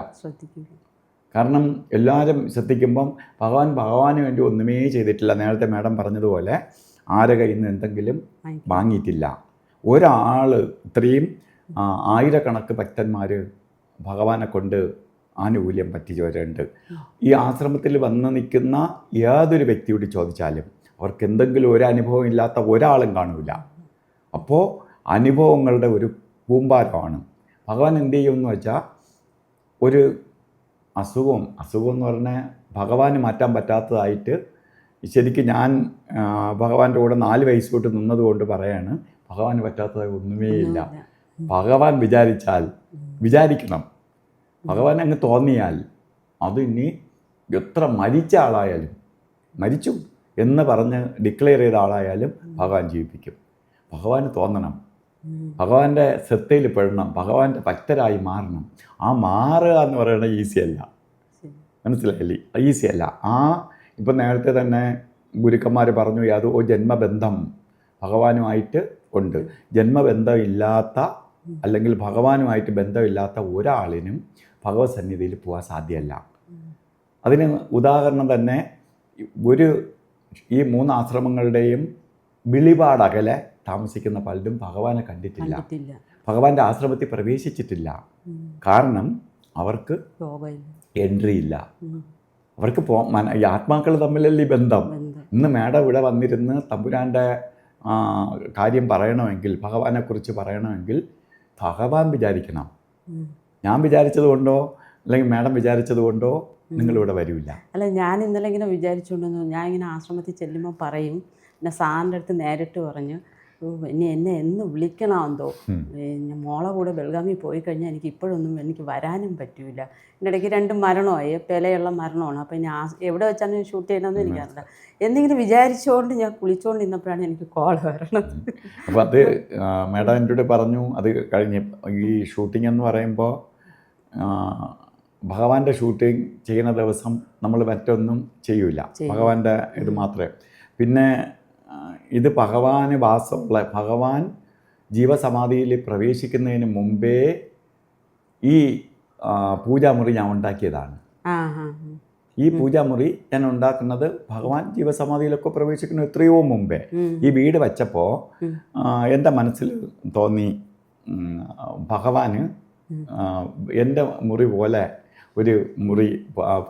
കാരണം എല്ലാവരും ശ്രദ്ധിക്കുമ്പം ഭഗവാന് വേണ്ടി ഒന്നുമേ ചെയ്തിട്ടില്ല. നേരത്തെ മാഡം പറഞ്ഞതുപോലെ ആരെ കയ്യിൽ നിന്ന് എന്തെങ്കിലും വാങ്ങിയിട്ടില്ല. ഒരാൾ ഇത്രയും ആയിരക്കണക്ക് ഭക്തന്മാർ ഭഗവാനെ കൊണ്ട് ആനുകൂല്യം പറ്റിച്ചവരുണ്ട്. ഈ ആശ്രമത്തിൽ വന്ന് നിൽക്കുന്ന ഏതൊരു വ്യക്തിയോട് ചോദിച്ചാലും അവർക്ക് എന്തെങ്കിലും ഒരു അനുഭവം ഇല്ലാത്ത ഒരാളും കാണില്ല. അപ്പോൾ അനുഭവങ്ങളുടെ ഒരു കൂമ്പാരമാണ്. ഭഗവാൻ എന്ത് ചെയ്യുമെന്ന് വെച്ചാൽ ഒരു അസുഖം എന്ന് പറഞ്ഞാൽ ഭഗവാന് മാറ്റാൻ പറ്റാത്തതായിട്ട്, ശരിക്കും ഞാൻ ഭഗവാന്റെ കൂടെ 4 വയസ്സ് തൊട്ട് നിന്നതുകൊണ്ട് പറയാണ്, ഭഗവാന് പറ്റാത്തതായി ഒന്നുമേയില്ല. ഭഗവാൻ വിചാരിക്കണം, ഭഗവാൻ അങ്ങ് തോന്നിയാൽ അത് ഇനി എത്ര മരിച്ച ആളായാലും, മരിച്ചു എന്ന് പറഞ്ഞ് ഡിക്ലെയർ ചെയ്ത ആളായാലും ഭഗവാൻ ജീവിപ്പിക്കും. ഭഗവാന് തോന്നണം, ഭഗവാന്റെ ശ്രദ്ധയിൽ പെടണം, ഭഗവാന്റെ ഭക്തരായി മാറണം. ആ മാറുക എന്ന് പറയുന്നത് ഈസിയല്ല, മനസ്സിലായില്ലേ? ഈസിയല്ല. ഇപ്പം നേരത്തെ തന്നെ ഗുരുക്കന്മാർ പറഞ്ഞു, യാതൊരു ജന്മബന്ധം ഭഗവാനുമായിട്ട് ഉണ്ട്. ജന്മബന്ധമില്ലാത്ത അല്ലെങ്കിൽ ഭഗവാനുമായിട്ട് ബന്ധമില്ലാത്ത ഒരാളിനും ഭഗവത് സന്നിധിയിൽ പോകാൻ സാധ്യമല്ല. അതിന് ഉദാഹരണം തന്നെ ഈ 3 ആശ്രമങ്ങളുടെയും വിളിപാടകലെ താമസിക്കുന്ന പലരും ഭഗവാനെ കണ്ടിട്ടില്ല, ഭഗവാന്റെ ആശ്രമത്തിൽ പ്രവേശിച്ചിട്ടില്ല. കാരണം അവർക്ക് എൻട്രി ഇല്ല. അവർക്ക് ഈ ആത്മാക്കൾ തമ്മിലല്ലേ ഈ ബന്ധം. ഇന്ന് മേഡം ഇവിടെ വന്നിരുന്ന് തമ്പുരാൻ്റെ കാര്യം പറയണമെങ്കിൽ, ഭഗവാനെക്കുറിച്ച് പറയണമെങ്കിൽ ഭഗവാൻ വിചാരിക്കണം. ഞാൻ വിചാരിച്ചത് കൊണ്ടോ അല്ലെങ്കിൽ മേഡം വിചാരിച്ചത് കൊണ്ടോ നിങ്ങളിവിടെ വരില്ല. അല്ല, ഞാൻ ഇന്നലെ ഇങ്ങനെ വിചാരിച്ചുകൊണ്ടെന്ന്, ഞാൻ ഇങ്ങനെ ആശ്രമത്തിൽ ചെല്ലുമ്പോൾ പറയും, പിന്നെ സാറിൻ്റെ അടുത്ത് നേരിട്ട് പറഞ്ഞു, എന്നെ എന്ന് വിളിക്കണമെന്തോ, മോളെ കൂടെ ബൽഗാമി പോയി കഴിഞ്ഞാൽ എനിക്ക് ഇപ്പോഴൊന്നും എനിക്ക് വരാനും പറ്റില്ല. എൻ്റെ ഇടയ്ക്ക് 2 മരണമായി, പെലയുള്ള മരണമാണ്. അപ്പോൾ ഞാൻ എവിടെ വെച്ചാണ് ഷൂട്ട് ചെയ്യണമെന്ന് എനിക്കറിയില്ല. എന്തെങ്കിലും വിചാരിച്ചുകൊണ്ട് ഞാൻ കുളിച്ചുകൊണ്ട് നിന്നപ്പോഴാണ് എനിക്ക് കോൾ വരണത്. അപ്പോൾ അത് മേഡം എൻ്റെ കൂടെ പറഞ്ഞു. അത് കഴിഞ്ഞ് ഈ ഷൂട്ടിംഗ് എന്ന് പറയുമ്പോൾ ഭഗവാന്റെ ഷൂട്ടിംഗ് ചെയ്യുന്ന ദിവസം നമ്മൾ മറ്റൊന്നും ചെയ്യൂല, ഭഗവാന്റെ ഇത് മാത്രമേ. പിന്നെ ഇത് ഭഗവാന് വാസമുള്ള, ഭഗവാൻ ജീവസമാധിയിൽ പ്രവേശിക്കുന്നതിന് മുമ്പേ ഈ പൂജാമുറി ഞാൻ ഉണ്ടാക്കിയതാണ്. ഈ പൂജാമുറി ഞാൻ ഉണ്ടാക്കുന്നത് ഭഗവാൻ ജീവസമാധിയിലൊക്കെ പ്രവേശിക്കുന്ന എത്രയോ മുമ്പേ. ഈ വീട് വെച്ചപ്പോൾ എൻ്റെ മനസ്സിൽ തോന്നി, ഭഗവാന് എൻ്റെ മുറി പോലെ ഒരു മുറി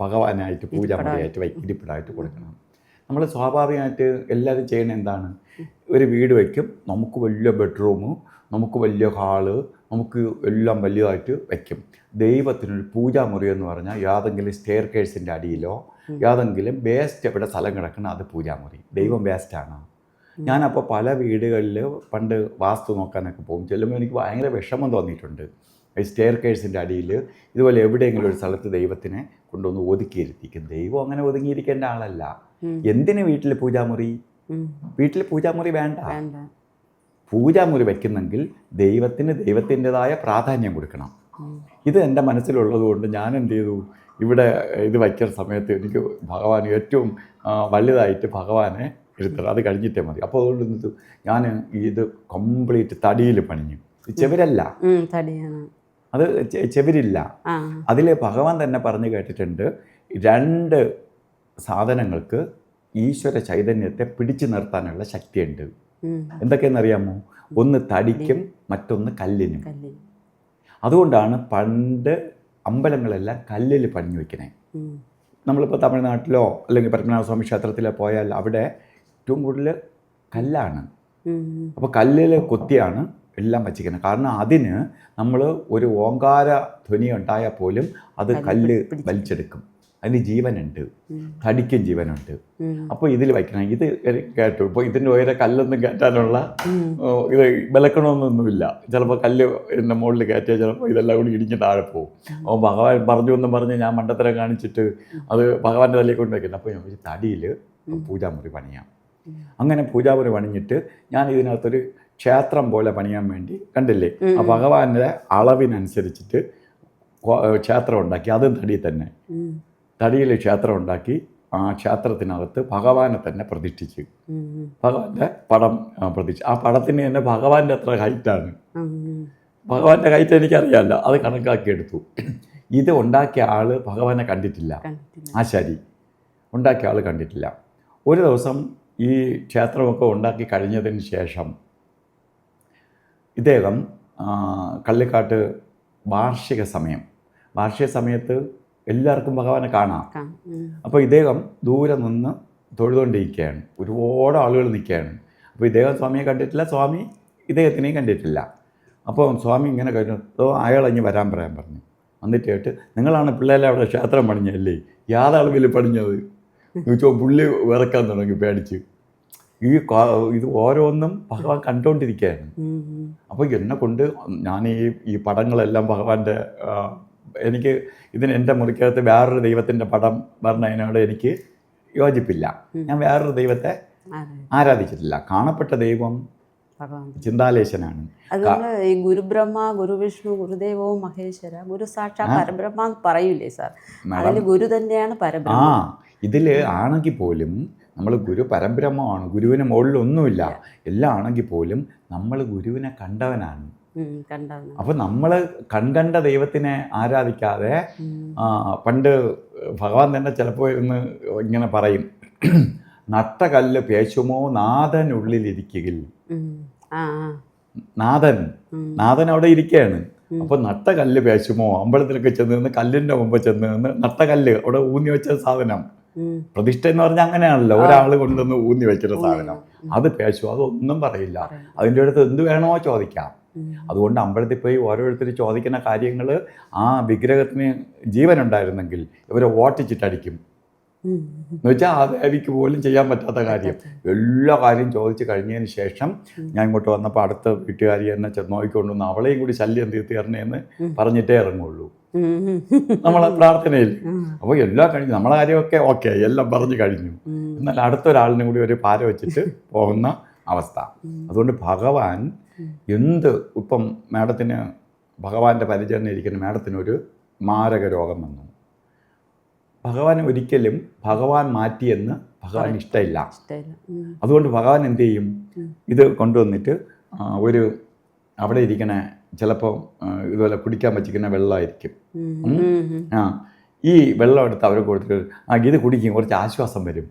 ഭഗവാനായിട്ട് പൂജാമുറിയായിട്ട് ഇരിപ്പിടായിട്ട് കൊടുക്കണം. നമ്മൾ സ്വാഭാവികമായിട്ട് എല്ലാവരും ചെയ്യണത് എന്താണ്? ഒരു വീട് വയ്ക്കും, നമുക്ക് വലിയ ബെഡ്റൂം, നമുക്ക് വലിയ ഹാള്, നമുക്ക് എല്ലാം വലിയതായിട്ട് വയ്ക്കും. ദൈവത്തിനൊരു പൂജാമുറി എന്ന് പറഞ്ഞാൽ യാതെങ്കിലും സ്റ്റെയർ കേഴ്സിൻ്റെ അടിയിലോ യാതെങ്കിലും വേസ്റ്റ് എവിടെ സ്ഥലം കിടക്കണം, അത് പൂജാമുറി. ദൈവം വേസ്റ്റാണ്. ഞാനപ്പോൾ പല വീടുകളിൽ പണ്ട് വാസ്തു നോക്കാനൊക്കെ പോകും. ചെല്ലുമ്പോൾ എനിക്ക് ഭയങ്കര വിഷമം തോന്നിയിട്ടുണ്ട്. ഈ സ്റ്റെയർ കേഴ്സിൻ്റെ അടിയിൽ ഇതുപോലെ എവിടെയെങ്കിലും ഒരു സ്ഥലത്ത് ദൈവത്തിനെ കൊണ്ടുവന്ന് ഒതുക്കിയിരുത്തിക്കും. ദൈവം അങ്ങനെ ഒതുങ്ങിയിരിക്കേണ്ട ആളല്ല. എന്തിന് വീട്ടിൽ പൂജാമുറി? വീട്ടിൽ പൂജാമുറി വേണ്ട. പൂജാമുറി വയ്ക്കുന്നെങ്കിൽ ദൈവത്തിൻ്റെതായ പ്രാധാന്യം കൊടുക്കണം. ഇത് എൻ്റെ മനസ്സിലുള്ളത് കൊണ്ട് ഞാൻ എന്ത് ചെയ്തു, ഇവിടെ ഇത് വയ്ക്കുന്ന സമയത്ത് എനിക്ക് ഭഗവാൻ ഏറ്റവും വലുതായിട്ട് ഭഗവാനെ എടുത്തത്, അത് കഴിഞ്ഞിട്ടേ മതി. അപ്പോൾ അതുകൊണ്ട് ഞാൻ ഇത് കംപ്ലീറ്റ് തടിയിൽ പണിഞ്ഞു. ചെവിരല്ല, അത് ചെവിരില്ല. അതിൽ ഭഗവാൻ തന്നെ പറഞ്ഞു കേട്ടിട്ടുണ്ട്, 2 സാധനങ്ങൾക്ക് ഈശ്വര ചൈതന്യത്തെ പിടിച്ചു നിർത്താനുള്ള ശക്തിയുണ്ട്. എന്തൊക്കെയെന്നറിയാമോ? ഒന്ന് തടിക്കും, മറ്റൊന്ന് കല്ലിനും. അതുകൊണ്ടാണ് പണ്ട് അമ്പലങ്ങളെല്ലാം കല്ലിൽ പണിഞ്ഞു വയ്ക്കണേ. നമ്മളിപ്പോൾ തമിഴ്നാട്ടിലോ അല്ലെങ്കിൽ പത്മനാഭസ്വാമി ക്ഷേത്രത്തിലോ പോയാൽ അവിടെ ഏറ്റവും കൂടുതൽ കല്ലാണ്. അപ്പോൾ കല്ലിൽ കൊത്തിയാണ് എല്ലാം വച്ചിരിക്കുന്നത്. കാരണം അതിന് നമ്മൾ ഒരു ഓങ്കാര ധ്വനി ഉണ്ടായാൽ പോലും അത് കല്ല് വലിച്ചെടുക്കും. അതിന് ജീവനുണ്ട്, തടിക്കും ജീവനുണ്ട്. അപ്പോൾ ഇതിൽ വയ്ക്കണം. ഇത് കേട്ടു. ഇപ്പോൾ ഇതിൻ്റെ ഉയരെ കല്ലൊന്നും കയറ്റാനുള്ള ഇത് വിലക്കണമെന്നൊന്നുമില്ല. ചിലപ്പോൾ കല്ല് എൻ്റെ മുകളിൽ കയറ്റിയാൽ ചിലപ്പോൾ ഇതെല്ലാം കൂടി ഇടിഞ്ഞ് താഴെ പോകും. അപ്പോൾ ഭഗവാൻ പറഞ്ഞു എന്നും പറഞ്ഞ് ഞാൻ മണ്ടത്തരം കാണിച്ചിട്ട് അത് ഭഗവാന്റെ തലയിൽ കൊണ്ട് വയ്ക്കുന്നത്. അപ്പോൾ ഞാൻ തടിയിൽ പൂജാമുറി പണിയാം. അങ്ങനെ പൂജാമുറി പണിഞ്ഞിട്ട് ഞാൻ ഇതിനകത്തൊരു ക്ഷേത്രം പോലെ പണിയാൻ വേണ്ടി, കണ്ടില്ലേ, ആ ഭഗവാന്റെ അളവിനനുസരിച്ചിട്ട് ക്ഷേത്രം ഉണ്ടാക്കി. അതും തടിയിൽ തന്നെ, തടിയിൽ ക്ഷേത്രം ഉണ്ടാക്കി. ആ ക്ഷേത്രത്തിനകത്ത് ഭഗവാനെ തന്നെ പ്രതിഷ്ഠിച്ചു. ഭഗവാന്റെ പടം പ്രതിഷ്ഠിച്ചു. ആ പടത്തിന് തന്നെ ഭഗവാന്റെ അത്ര ഹൈറ്റാണ്. ഭഗവാന്റെ ഹൈറ്റ് എനിക്കറിയാമല്ലോ, അത് കണക്കാക്കിയെടുത്തു. ഇത് ഉണ്ടാക്കിയ ആൾ ഭഗവാനെ കണ്ടിട്ടില്ല. ആശാരി ഉണ്ടാക്കിയ ആൾ കണ്ടിട്ടില്ല. ഒരു ദിവസം ഈ ക്ഷേത്രമൊക്കെ ഉണ്ടാക്കി കഴിഞ്ഞതിന് ശേഷം ഇദ്ദേഹം കള്ളിക്കാട്ട് വാർഷിക സമയത്ത് എല്ലാവർക്കും ഭഗവാനെ കാണാം. അപ്പോൾ ഇദ്ദേഹം ദൂരെ നിന്ന് തൊഴുതുകൊണ്ടിരിക്കുകയാണ്. ഒരുപാട് ആളുകൾ നിൽക്കുകയാണ്. അപ്പോൾ ഇദ്ദേഹം സ്വാമിയെ കണ്ടിട്ടില്ല, സ്വാമി ഇദ്ദേഹത്തിനെയും കണ്ടിട്ടില്ല. അപ്പോൾ സ്വാമി ഇങ്ങനെ കഴിഞ്ഞു അയാളഞ്ഞ് വരാൻ പറഞ്ഞു. വന്നിട്ട് കേട്ട് നിങ്ങളാണ് പിള്ളേരെ അവിടെ ക്ഷേത്രം പണിഞ്ഞല്ലേ, യാതളവിൽ പണിഞ്ഞത് ചോദിച്ചോ. പുള്ളി വിറക്കാൻ തുടങ്ങി പേടിച്ച്. ഇത് ഓരോന്നും ഭഗവാൻ കണ്ടുകൊണ്ടിരിക്കുകയാണ്. അപ്പോൾ എന്നെ കൊണ്ട് ഞാൻ ഈ പടങ്ങളെല്ലാം ഭഗവാന്റെ എനിക്ക് എൻ്റെ മുറിക്കകത്ത് വേറൊരു ദൈവത്തിൻ്റെ പടം പറഞ്ഞതിനോട് എനിക്ക് യോജിപ്പില്ല. ഞാൻ വേറൊരു ദൈവത്തെ ആരാധിച്ചിട്ടില്ല. കാണപ്പെട്ട ദൈവം ചിന്താലേശനാണ്. അതുകൊണ്ട് ഈ ഗുരുബ്രഹ്മ, ഗുരുവിഷ്ണു, ഗുരുദേവവും മഹേശ്വര, ഗുരു സാക്ഷാ പരബ്രഹ്മ പറയൂലേ സാർ, അതിൽ ഗുരു തന്നെയാണ് പരബ്രഹ്മ. ഇതിൽ ആണെങ്കിൽ പോലും നമ്മൾ ഗുരു പരബ്രഹ്മമാണ്, ഗുരുവിന് മുകളിലൊന്നുമില്ല. എല്ലാം ആണെങ്കിൽ പോലും നമ്മൾ ഗുരുവിനെ കണ്ടവനാണ്. അപ്പോൾ നമ്മൾ കണ്ട ദൈവത്തിനെ ആരാധിക്കാതെ പണ്ട് ഭഗവാൻ തന്നെ ചിലപ്പോൾ ഇരുന്ന് ഇങ്ങനെ പറയും, നട്ട കല്ല് പേശുമോ നാഥനുള്ളിലിരിക്കുകയിൽ. നാഥൻ അവിടെ ഇരിക്കുകയാണ്. അപ്പോൾ നട്ട കല്ല് പേശുമോ, അമ്പലത്തിലൊക്കെ ചെന്ന് നിന്ന് കല്ലിൻ്റെ മുമ്പ് ചെന്ന് നിന്ന് നട്ട കല്ല് അവിടെ ഊന്നി വെച്ച സാധനം, പ്രതിഷ്ഠ എന്ന് പറഞ്ഞാൽ അങ്ങനെയാണല്ലോ, ഒരാൾ കൊണ്ടുവന്ന് ഊന്നി വെക്കുന്ന സാധനം, അത് പേശു, അതൊന്നും പറയില്ല. അതിൻ്റെ അടുത്ത് എന്ത് വേണോ ചോദിക്കാം. അതുകൊണ്ട് അമ്പലത്തിൽ പോയി ഓരോരുത്തർ ചോദിക്കുന്ന കാര്യങ്ങൾ ആ വിഗ്രഹത്തിന് ജീവനുണ്ടായിരുന്നെങ്കിൽ ഇവരെ ഓട്ടിച്ചിട്ടടിക്കും എന്ന് വെച്ചാൽ ആ ദേവിക്ക് പോലും ചെയ്യാൻ പറ്റാത്ത കാര്യം. എല്ലാ കാര്യം ചോദിച്ച് കഴിഞ്ഞതിന് ശേഷം ഞാൻ ഇങ്ങോട്ട് വന്നപ്പോൾ അടുത്ത വീട്ടുകാരി എന്നെ നോക്കിക്കൊണ്ടുവന്ന് അവളെയും കൂടി ശല്യം തീർത്ത് തരണേന്ന് പറഞ്ഞിട്ടേ ഇറങ്ങുള്ളൂ നമ്മളെ പ്രാർത്ഥനയിൽ. അപ്പോൾ എല്ലാം കഴിഞ്ഞു, നമ്മളെ കാര്യമൊക്കെ ഓക്കെ, എല്ലാം പറഞ്ഞു കഴിഞ്ഞു. എന്നാൽ അടുത്തൊരാളിനും കൂടി ഒരു പാര വെച്ചിട്ട് പോകുന്ന അവസ്ഥ. അതുകൊണ്ട് ഭഗവാൻ ഇപ്പം മാഡത്തിന് ഭഗവാന്റെ പരിചരണം ഇരിക്കുന്ന മാഡത്തിനൊരു മാരക രോഗം വന്നു. ഭഗവാൻ ഒരിക്കലും ഭഗവാൻ മാറ്റിയെന്ന് ഭഗവാൻ ഇഷ്ടമില്ല. അതുകൊണ്ട് ഭഗവാൻ എന്ത് ചെയ്യും, ഇത് കൊണ്ടുവന്നിട്ട് ഒരു അവിടെ ഇരിക്കണ ചിലപ്പോൾ ഇതുപോലെ കുടിക്കാൻ വച്ചിരിക്കുന്ന വെള്ളമായിരിക്കും. ഈ വെള്ളം എടുത്ത് അവർ കൊടുത്തിട്ട് ഇത് കുടിക്കും, കുറച്ച് ആശ്വാസം വരും.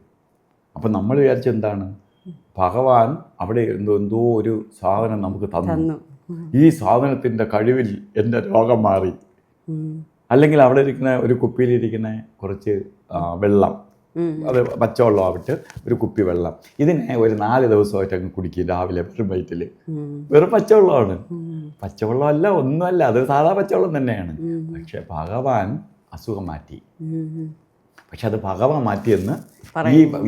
അപ്പം നമ്മൾ വിചാരിച്ചെന്താണ്, ഭഗവാൻ അവിടെ എന്തോ ഒരു സാധനം നമുക്ക് തന്നു, ഈ സാധനത്തിൻ്റെ കഴിവിൽ എൻ്റെ രോഗം മാറി. അല്ലെങ്കിൽ അവിടെ ഇരിക്കുന്ന ഒരു കുപ്പിയിലിരിക്കുന്ന കുറച്ച് വെള്ളം, അത് പച്ചവെള്ളം ആവട്ടെ, ഒരു കുപ്പി വെള്ളം, ഇതിനെ ഒരു 4 ദിവസമായിട്ട് അങ്ങ് കുടിക്കും രാവിലെ വെറും വയറ്റിൽ. വെറും പച്ചവെള്ളമാണ്, പച്ചവെള്ളമല്ല, ഒന്നുമല്ല, അത് സാധാ പച്ചവെള്ളം തന്നെയാണ്. പക്ഷെ ഭഗവാൻ അസുഖം മാറ്റി. പക്ഷെ അത് ഭഗവാൻ മാറ്റിയെന്ന്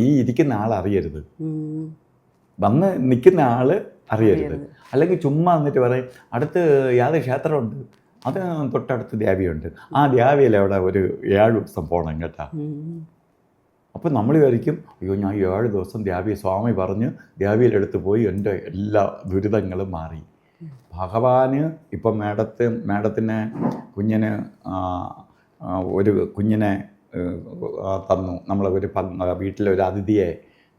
ഈ ഇരിക്കുന്ന ആൾ അറിയരുത്, വന്ന് നിൽക്കുന്ന ആൾ അറിയരുത്. അല്ലെങ്കിൽ ചുമ്മാ എന്നിട്ട് പറയും അടുത്ത് യാതൊരു ക്ഷേത്രമുണ്ട്, അത് തൊട്ടടുത്ത് ദേവിയുണ്ട്, ആ ദേവിയിൽ അവിടെ ഒരു 7 ദിവസം പോകണം കേട്ടാ. അപ്പം നമ്മൾ വിചാരിക്കും, അയ്യോ ഞാൻ 7 ദിവസം ദേവിയെ സ്വാമി പറഞ്ഞ് ദേവിയിലെടുത്ത് പോയി എൻ്റെ എല്ലാ ദുരിതങ്ങളും മാറി. ഭഗവാന് ഇപ്പം മാഡത്തിന് ഒരു കുഞ്ഞിനെ തന്നു, നമ്മളെ ഒരു വീട്ടിലൊരു അതിഥിയെ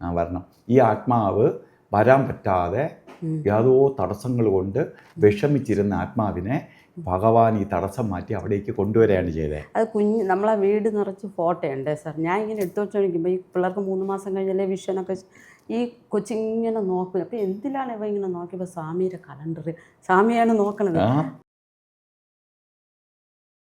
വരണം. ഈ ആത്മാവ് വരാൻ പറ്റാതെ യാതോ തടസ്സങ്ങൾ കൊണ്ട് വിഷമിച്ചിരുന്ന ആത്മാവിനെ ഭഗവാൻ ഈ തടസ്സം മാറ്റി അവിടേക്ക് കൊണ്ടുവരികയാണ് ചെയ്തത്. അത് നമ്മളെ വീട് നിറച്ച് ഫോട്ടോ ഉണ്ട് സാർ. ഞാൻ ഇങ്ങനെ എടുത്തു വെച്ചോണ്ടിരിക്കുമ്പോൾ ഈ പിള്ളേർക്ക് 3 മാസം കഴിഞ്ഞല്ലേ വിഷനൊക്കെ, ഈ കൊച്ചിങ്ങനെ നോക്കും. അപ്പോൾ എന്തിലാണ് ഇവ ഇങ്ങനെ നോക്കിയപ്പോൾ സ്വാമിയുടെ കലണ്ടർ, സ്വാമിയാണ് നോക്കണത്.